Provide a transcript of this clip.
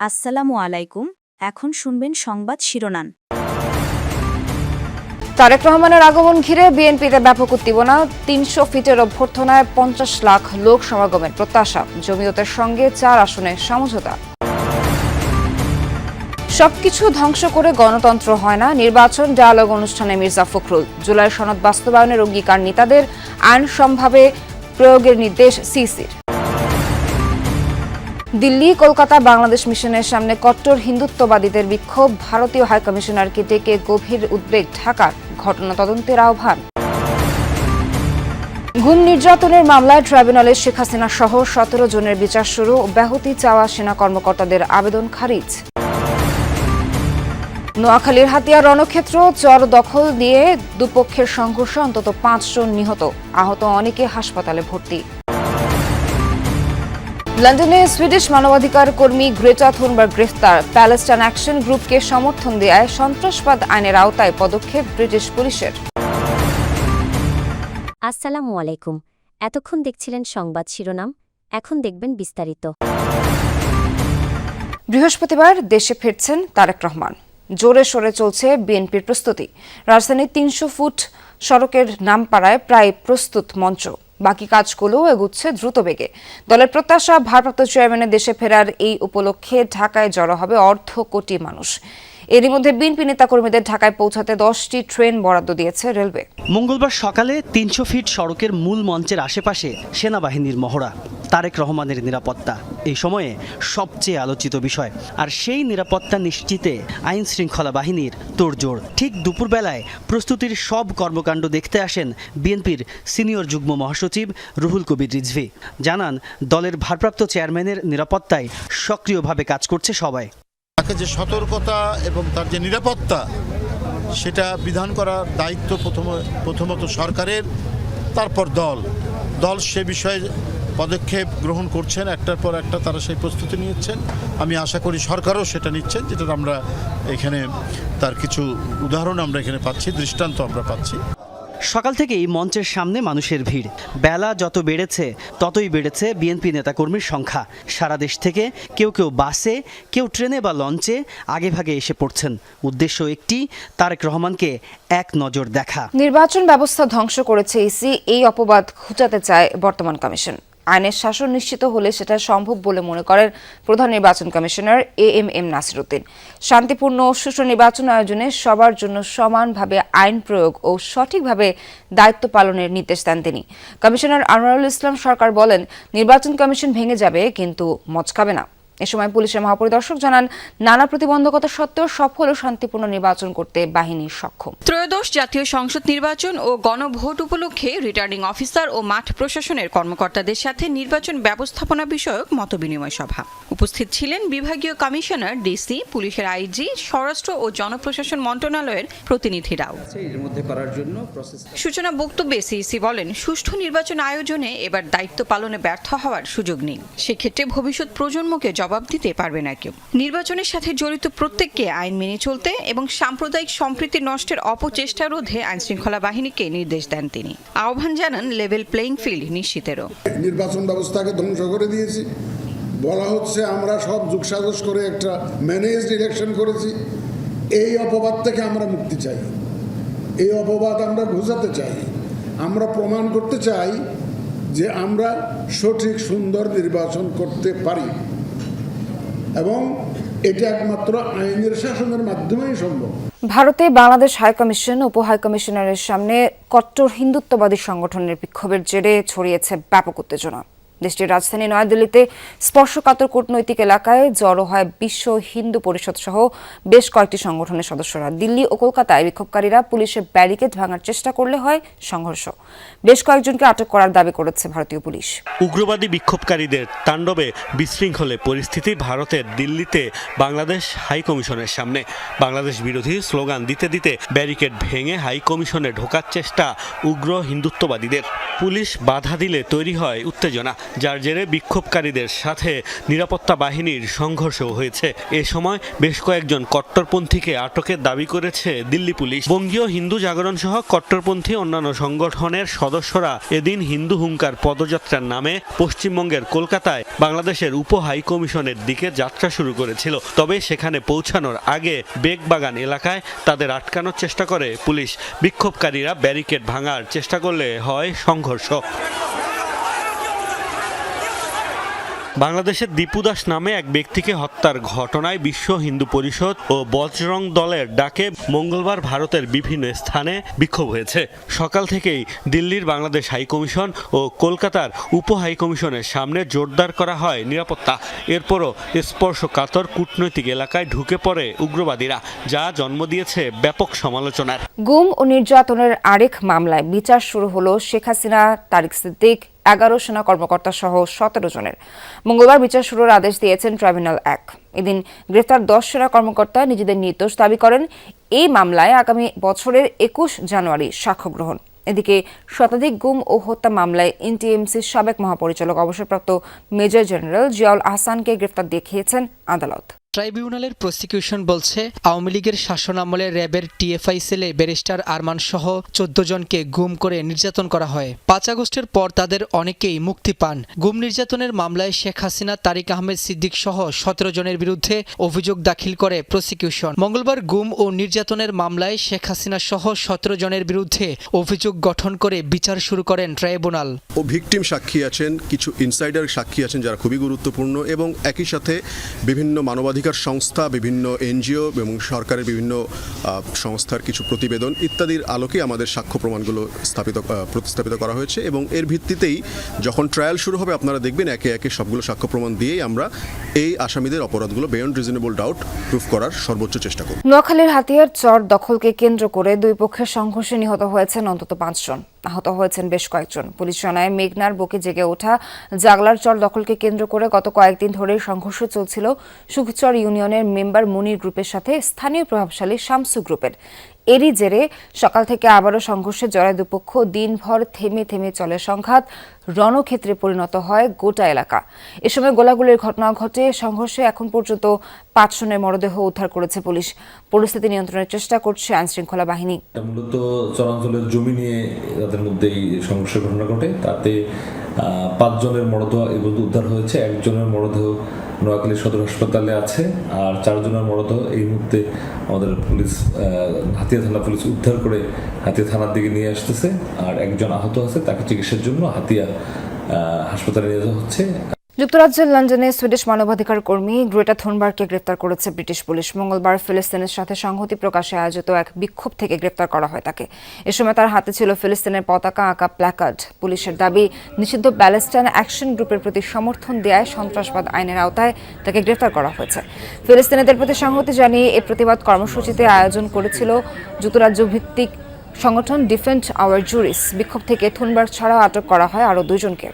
আসসালামু আলাইকুম। এখন শুনবেন সংবাদ শিরোনাম। তারেক রহমানের আগমন ঘিরে বিএনপিতে ব্যাপক উত্তেজনা। ৩০০ ফিটের অভ্যর্থনায় ৫০ লাখ লোক সমাগমের প্রত্যাশা। জমিয়তের সঙ্গে ৪ আসনে সমঝোতা। সবকিছু ধ্বংস করে গণতন্ত্র হয় না, নির্বাচন ডায়ালগ অনুষ্ঠানে মির্জা ফখরুল। জুলাই সনদ বাস্তবায়নের অঙ্গীকার নেতাদের, আইন সম্ভাবে প্রয়োগের নির্দেশ সিসির। দিল্লি কলকাতা বাংলাদেশ মিশনের সামনে কট্টর হিন্দুত্ববাদীদের বিক্ষোভ। ভারতীয় হাইকমিশনারকে ডেকে গভীর উদ্বেগ ঢাকার, ঘটনা তদন্তের আহ্বান। গুম নির্যাতনের মামলায় ট্রাইব্যুনালে শেখ হাসিনা সহ ১৭ জনের বিচার শুরু। ব্যাহতি চাওয়া সেনা কর্মকর্তাদের আবেদন খারিজ। নোয়াখালীর হাতিয়া রণক্ষেত্র চর দখল দিয়ে দুপক্ষের সংঘর্ষে অন্তত ৫ জন নিহত, আহত অনেকে হাসপাতালে ভর্তি। লন্ডনে সুইডিশ মানবাধিকার কর্মী গ্রেটা থুনবার্গ গ্রেফতার। প্যালেস্টাইন অ্যাকশন গ্রুপকে সমর্থন দেয়ায় সন্ত্রাসবাদ আইনের আওতায় পদক্ষেপ ব্রিটিশ পুলিশের। আসসালামু আলাইকুম। এতক্ষণ দেখছিলেন সংবাদ শিরোনাম, এখন দেখবেন বিস্তারিত। বৃহস্পতিবার দেশে ফিরছেন তারেক রহমান। জোরে সোরে চলছে বিএনপির প্রস্তুতি। রাজধানীর ৩০০ ফুট সড়কের নামপাড়ায় প্রায় প্রস্তুত মঞ্চ। বাকি কাজগুলো এগুচ্ছে দ্রুত বেগে। দলের প্রত্যাশা, ভারপ্রাপ্ত চেয়ারম্যানের দেশে ফেরার এই উপলক্ষে ঢাকায় জড়ো হবে ১.৫ কোটি মানুষ। এরই মধ্যে বিএনপি নেতাকর্মীদের ঢাকায় পৌঁছাতে 10টি ট্রেন বরাদ্দ দিয়েছে রেলওয়ে। মঙ্গলবার সকালে ৩০০ ফিট সড়কের মূল মঞ্চের আশেপাশে সেনাবাহিনীর মহড়া, তারেক রহমানের নিরাপত্তা এই সময়ে সবচেয়ে আলোচিত বিষয়। আর সেই নিরাপত্তা নিশ্চিতে আইন শৃঙ্খলা বাহিনীর তোড়জোড়। ঠিক দুপুরবেলায় প্রস্তুতির সব কর্মকাণ্ড দেখতে আসেন বিএনপির সিনিয়র যুগ্ম মহাসচিব রুহুল কবির রিজভী। জানান, দলের ভারপ্রাপ্ত চেয়ারম্যানের নিরাপত্তায় সক্রিয়ভাবে কাজ করছে সবাই। তাকে যে সতর্কতা এবং তার যে নিরাপত্তা, সেটা বিধান করার দায়িত্ব প্রথমত সরকারের, তারপর দল সে বিষয়ে পদক্ষেপ গ্রহণ করছেন, একটার পর একটা তারা সেই প্রস্তুতি নিচ্ছেন। আমি আশা করি সরকারও সেটা নিচ্ছেন, যেটা আমরা এখানে তার কিছু উদাহরণ আমরা এখানে পাচ্ছি, দৃষ্টান্ত আমরা পাচ্ছি। সকাল থেকেই মঞ্চের সামনে মানুষের ভিড়। বেলা যত বেড়েছে ততই বেড়েছে বিএনপি নেতাকর্মীর সংখ্যা। সারা দেশ থেকে কেউ বাসে, কেউ ট্রেনে বা লঞ্চে আগেভাগে এসে পড়ছেন। উদ্দেশ্য একটি, তারেক রহমানকে এক নজর দেখা। নির্বাচন ব্যবস্থা ধ্বংস করেছে ইসি, এই অপবাদ ঘুচাতে চায় বর্তমান কমিশন। আইনের শাসন নিশ্চিত হলে সেটা সম্ভব বলে মনে করেন প্রধান নির্বাচন কমিশনার এএমএম নাসির উদ্দিন। শান্তিপূর্ণ ও সুষ্ঠু নির্বাচন আয়োজনে সবার জন্য সমানভাবে আইন প্রয়োগ ও সঠিকভাবে দায়িত্ব পালনের নির্দেশ দেন তিনি। কমিশনার আনোয়ারুল ইসলাম সরকার বলেন, নির্বাচন কমিশন ভেঙে যাবে কিন্তু মচকাবে না। এ সময় পুলিশের মহাপরিদর্শক জানান, নানা প্রতিবন্ধকতা সত্ত্বেও সফল ও শান্তিপূর্ণ নির্বাচন করতে বাহিনী সক্ষম। ত্রয়োদশ জাতীয় সংসদ নির্বাচন ও গণভোট উপলক্ষে রিটার্নিং অফিসার ও মাঠ প্রশাসনের কর্মকর্তাদের সাথে নির্বাচন ব্যবস্থাপনা বিষয়ক মতবিনিময় সভা। উপস্থিত ছিলেন বিভাগীয় কমিশনার, ডিসি, পুলিশের আইজি, স্বরাষ্ট্র ও জনপ্রশাসন মন্ত্রণালয়ের প্রতিনিধিরাও। সূচনা বক্তব্যে সিইসি বলেন, সুষ্ঠু নির্বাচন আয়োজনে এবার দায়িত্ব পালনে ব্যর্থ হওয়ার সুযোগ নেই। সেক্ষেত্রে ভবিষ্যৎ প্রজন্মকে জবাব দিতে পারবে না কেউ। নির্বাচনের সাথে জড়িত প্রত্যেককে আইন মেনে চলতে এবং সাম্প্রদায়িক সম্প্রীতি নষ্টের অপচেষ্টা রোধে আইন শৃঙ্খলা বাহিনীকে নির্দেশ দেন তিনি। আহ্বান জানান লেভেল প্লেইং ফিল্ড নিশ্চিতেরও। নির্বাচন ব্যবস্থাকে ধ্বংস করে দিয়েছি বলা হচ্ছে, আমরা সব যুগসাজশ করে একটা ম্যানেজড ইলেকশন করেছি। এই অপবাদ থেকে আমরা মুক্তি চাই, এই অপবাদ আমরা ঘুচাতে চাই। আমরা প্রমাণ করতে চাই যে আমরা সঠিক সুন্দর নির্বাচন করতে পারি এবং এটা একমাত্র আইনের শাসনের মাধ্যমেই সম্ভব। ভারতে বাংলাদেশ হাইকমিশন উপ হাইকমিশনারের সামনে কট্টর হিন্দুত্ববাদী সংগঠনের বিক্ষোভের জেরে ছড়িয়েছে ব্যাপক উত্তেজনা। দেশটির রাজধানী নয়াদিল্লিতে স্পর্শকাতর কূটনৈতিক এলাকায় জড়ো হয় বিশ্ব হিন্দু পরিষদ সহ বেশ কয়েকটি সংগঠনের সদস্যরা। দিল্লি ও কলকাতায় বিক্ষোভকারীরা পুলিশের ব্যারিকেড ভাঙার চেষ্টা করলে হয় সংঘর্ষ। বেশ কয়েকজনকে আটক করার দাবি করেছে ভারতীয় পুলিশ। উগ্রবাদী বিক্ষোভকারীদের তাণ্ডবে বিশৃঙ্খলে পরিস্থিতি ভারতের দিল্লিতে বাংলাদেশ হাইকমিশনের সামনে। বাংলাদেশ বিরোধী স্লোগান দিতে দিতে ব্যারিকেড ভেঙে হাইকমিশনে ঢোকার চেষ্টা উগ্র হিন্দুত্ববাদীদের। পুলিশ বাধা দিলে তৈরি হয় উত্তেজনা। যার জেরে বিক্ষোভকারীদের সাথে নিরাপত্তা বাহিনীর সংঘর্ষও হয়েছে। এ সময় বেশ কয়েকজন কট্টরপন্থীকে আটকের দাবি করেছে দিল্লি পুলিশ। বঙ্গীয় হিন্দু জাগরণ সহ কট্টরপন্থী অন্যান্য সংগঠনের সদস্যরা এদিন হিন্দু হুঙ্কার পদযাত্রার নামে পশ্চিমবঙ্গের কলকাতায় বাংলাদেশের উপ হাই কমিশনের দিকে যাত্রা শুরু করেছিল। তবে সেখানে পৌঁছানোর আগে বেগবাগান এলাকায় তাদের আটকানোর চেষ্টা করে পুলিশ। বিক্ষোভকারীরা ব্যারিকেড ভাঙার চেষ্টা করলে হয় সংঘর্ষ। বাংলাদেশের দীপু দাস নামে এক ব্যক্তিকে হত্যার ঘটনায় বিশ্ব হিন্দু পরিষদ ও বজরং দলের ডাকে মঙ্গলবার ভারতের বিভিন্ন স্থানে বিক্ষোভ হয়েছে। সকাল থেকেই দিল্লির বাংলাদেশ হাইকমিশন ও কলকাতার উপ হাইকমিশনের সামনে জোরদার করা হয় নিরাপত্তা। এরপরও স্পর্শকাতর কূটনৈতিক এলাকায় ঢুকে পড়ে উগ্রবাদীরা, যা জন্ম দিয়েছে ব্যাপক সমালোচনার। গুম ও নির্যাতনের আরেক মামলায় বিচার শুরু হলো শেখ হাসিনা, তারিক সিদ্দিক, 11 সেনা কর্মকর্তা সহ 17 জনের। মঙ্গলবার বিচার শুরুর আদেশ দিয়েছেন ট্রাইব্যুনাল 1। এদিন গ্রেফতার 10 সেনা কর্মকর্তা নিজেদের নির্দোষ দাবি করেন। এই মামলায় আগামী বছরের 21 জানুয়ারি সাক্ষ্য গ্রহণ। এদিকে শতাধিক গুম ও হত্যা মামলায় এনটিএমসির সাবেক মহাপরিচালক অবসরপ্রাপ্ত মেজর জেনারেল জিয়াউল আহসানকে গ্রেফতার দেখিয়েছেন আদালত। ট্রাইব্যুনালের প্রসিকিউশন বলছে, আওয়ামী লীগের শাসনামলে র্যাবের টিএফআই সেলে ব্যারিস্টার আরমান সহ 14 জনকে গুম করে নির্যাতন করা হয়। 5 আগস্টের পর তাদের অনেকেই মুক্তি পান। গুম নির্যাতনের মামলায় শেখ হাসিনা, তারিক আহমেদ সিদ্দিক সহ 17 জনের বিরুদ্ধে অভিযোগ দাখিল করে প্রসিকিউশন। মঙ্গলবার গুম ও নির্যাতনের মামলায় শেখ হাসিনা সহ 17 জনের বিরুদ্ধে অভিযোগ গঠন করে বিচার শুরু করেন ট্রাইব্যুনাল। ভিকটিম সাক্ষী আছেন, কিছু ইনসাইডার সাক্ষী আছেন যারা খুবই গুরুত্বপূর্ণ, এবং একই সাথে বিভিন্ন মানবাধিকার সংস্থা, বিভিন্ন এনজিও এবং সরকারের বিভিন্ন সংস্থার কিছু প্রতিবেদন ইত্যাদির আলোকে আমাদের সাক্ষ্য প্রমাণগুলো প্রতিস্থাপিত করা হয়েছে। এবং এর ভিত্তিতেই যখন ট্রায়াল শুরু হবে আপনারা দেখবেন একে একে সবগুলো সাক্ষ্য প্রমাণ দিয়েই আমরা এই আসামিদের অপরাধগুলো বিয়ন্ড রিজনেবল ডাউট প্রুফ করার সর্বোচ্চ চেষ্টা করব। নোয়াখালীর হাতিয়ার চর দখলকে কেন্দ্র করে দুই পক্ষের সংঘর্ষে নিহত হয়েছেন অন্তত 5 জন, আহত হয়েছেন বেশ কয়েকজন। পুলিশ জানায়, মেঘনার বুকে জেগে ওঠা জাগলার চর দখলকে কেন্দ্র করে গত কয়েকদিন ধরে সংঘর্ষ চলছিল সুখচর ইউনিয়নের মেম্বার মুনির গ্রুপের সাথে স্থানীয় প্রভাবশালী শামসু গ্রুপের। এরই জেরে সকাল থেকে আবারও সংঘর্ষে জড়ায় দুপক্ষ। দিনভর থেমে থেমে চলে সংঘাত, রণক্ষেত্রে পরিণত হয় গোটা এলাকা। এ সময় গোলাগুলির ঘটনা ঘটে। সংঘর্ষে এখন পর্যন্ত 5 জনের মরদেহ উদ্ধার করেছে পুলিশ। পরিস্থিতি নিয়ন্ত্রণের চেষ্টা করছে আইনশৃঙ্খলা বাহিনী। মূলত চরাঞ্চলের জমি নিয়ে তাদের মধ্যে এই সংঘর্ষের ঘটনা ঘটে। তাতে 5 জনের মরদেহ উদ্ধার হয়েছে। 1 জনের মরদেহ নোয়াখালী সদর হাসপাতালে আছে, আর 4 জনের মরদেহ এই মুহূর্তে আমাদের পুলিশ হাতিয়া থানা পুলিশ উদ্ধার করে হাতিয়া থানার দিকে নিয়ে আসতেছে। আর 1 জন আহত আছে, তাকে চিকিৎসার জন্য হাতিয়া হাসপাতালে নিয়ে যাওয়া হচ্ছে। যুক্তরাজ্যের লন্ডনে সুইডিশ মানবাধিকার কর্মী গ্রেটা থুনবার্গকে গ্রেফতার করেছে ব্রিটিশ পুলিশ। মঙ্গলবার ফিলিস্তিনের সাথে সংহতি প্রকাশে আয়োজিত এক বিক্ষোভ থেকে গ্রেফতার করা হয় তাকে। এ সময় তার হাতে ছিল ফিলিস্তিনের পতাকা আঁকা প্ল্যাকার্ড। পুলিশের দাবি, নিষিদ্ধ প্যালেস্টাইন অ্যাকশন গ্রুপের প্রতি সমর্থন দেয়ায় সন্ত্রাসবাদ আইনের আওতায় তাকে গ্রেফতার করা হয়েছে। ফিলিস্তিনিদের প্রতি সংহতি জানিয়ে এই প্রতিবাদ কর্মসূচিতে আয়োজন করেছিল যুক্তরাজ্য ভিত্তিক সংগঠন ডিফেন্ড আওয়ার জুরিস। বিক্ষোভ থেকে থুনবার্গ ছাড়াও আটক করা হয় আরও 2 জনকে।